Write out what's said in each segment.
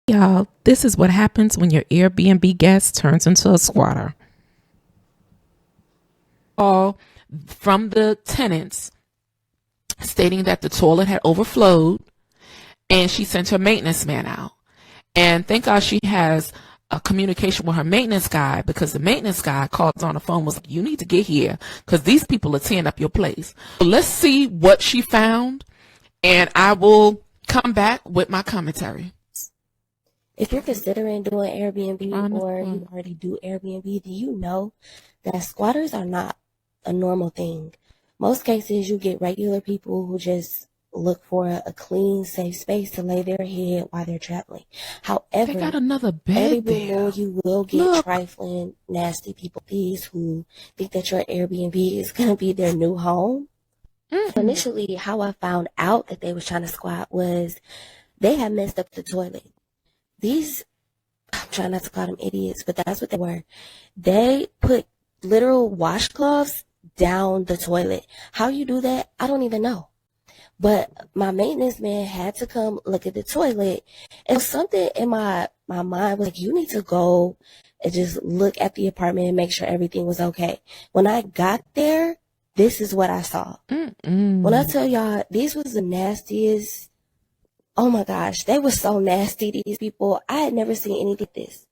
Y'all, this is what happens when your Airbnb guest turns into a squatter. All from the tenants stating that the toilet had overflowed, and she sent her maintenance man out. And thank God she has a communication with her maintenance guy, because the maintenance guy called on the phone, was like, you need to get here because these people are tearing up your place. So let's see what she found, and I will come back with my commentary. If you're considering doing Airbnb or you already do Airbnb, do you know that squatters are not a normal thing? Most cases, you get regular people who just look for a clean, safe space to lay their head while they're traveling. However, They got another bed every there. moon you will get trifling, nasty people, these who think that your Airbnb is going to be their new home. Mm-hmm. Initially, how I found out that they was trying to squat was they had messed up the toilet. These, I'm trying not to call them idiots, but that's what they were. They put literal washcloths down the toilet. How you do that, I don't even know. But my maintenance man had to come look at the toilet, and something in my mind was like, you need to go and just look at the apartment and make sure everything was okay. When I got there, this is what I saw. When I tell y'all, these was the nastiest. Oh my gosh, they were so nasty, these people. I had never seen anything like this.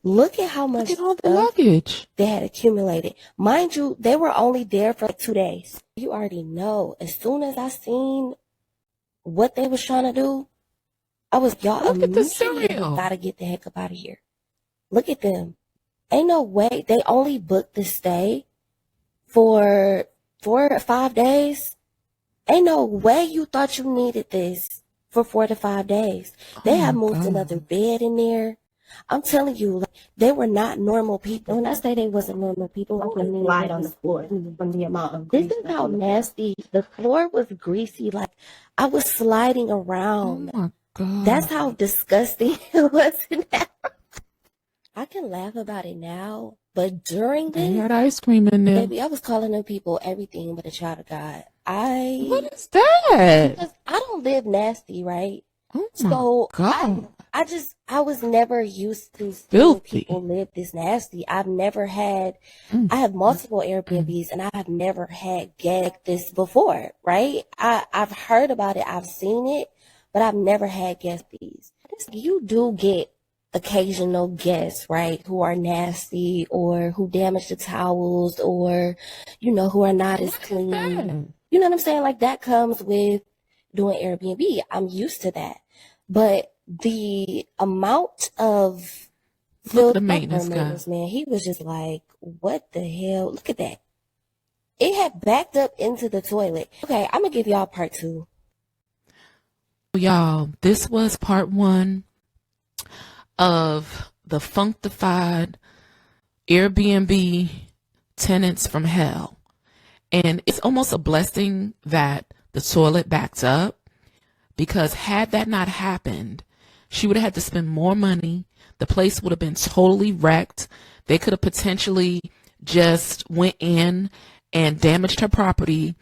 Look at how much all the luggage they had accumulated. Mind you, they were only there for like 2 days. You already know, as soon as I seen what they was trying to do, I was, y'all, look at the cereal. Gotta get the heck up out of here. Look at them. Ain't no way. They only booked the stay for 4 or 5 days. Ain't no way you thought you needed this for 4 to 5 days. They have moved another bed in there. I'm telling you, like, they were not normal people. When I say they wasn't normal people, I can slide on the floor from the amount of grease. This is how nasty. The floor was greasy. Like, I was sliding around. Oh my God. That's how disgusting it was now. I can laugh about it now, but during this, they had ice cream in there. Baby, I was calling them people everything but a child of God. What is that? Because I don't live nasty, right? Oh so my God. I was never used to seeing people live this nasty. I've never had, I have multiple Airbnbs and I have never had guests like this before, right? I've heard about it, I've seen it, but I've never had guests these. You do get occasional guests, right, who are nasty or who damage the towels or, you know, who are not as clean. You know what I'm saying? Like, that comes with doing Airbnb. I'm used to that. But the amount of the maintenance guy, man, he was just like, what the hell? Look at that. It had backed up into the toilet. Okay, I'm going to give y'all part 2. Y'all, this was part 1 of the functified Airbnb tenants from hell. And it's almost a blessing that the toilet backed up, because had that not happened, she would have had to spend more money. The place would have been totally wrecked. They could have potentially just went in and damaged her property.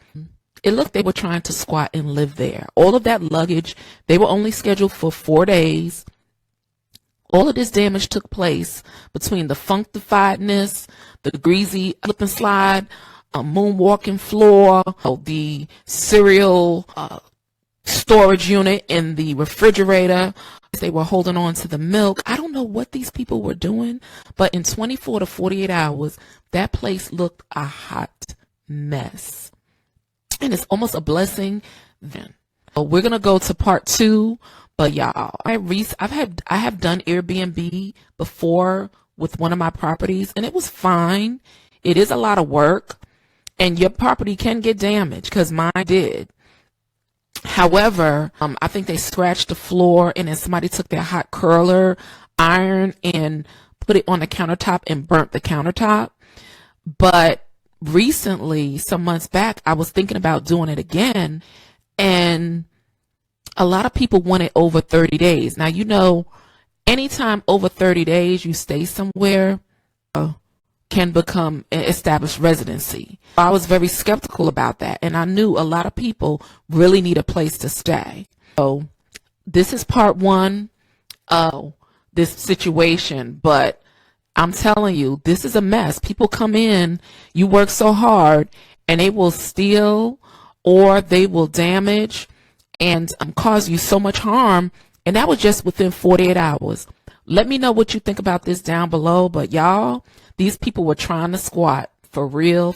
It looked they were trying to squat and live there. All of that luggage, they were only scheduled for 4 days. All of this damage took place between the functifiedness, the greasy slip and slide, moonwalking floor, the cereal storage unit in the refrigerator. They were holding on to the milk. I don't know what these people were doing, but in 24 to 48 hours, that place looked a hot mess. And it's almost a blessing then. So we're going to go to part 2. But y'all, I have done Airbnb before with one of my properties, and it was fine. It is a lot of work, and your property can get damaged, because mine did. However, I think they scratched the floor, and then somebody took their hot curler iron and put it on the countertop and burnt the countertop. But recently, some months back, I was thinking about doing it again, and a lot of people want it over 30 days. Now, you know, anytime over 30 days you stay somewhere can become an established residency. I was very skeptical about that, and I knew a lot of people really need a place to stay. So this is part 1. this situation, but I'm telling you, this is a mess. People come in, you work so hard, and they will steal or they will damage and cause you so much harm. And that was just within 48 hours. Let me know what you think about this down below. But y'all, these people were trying to squat for real.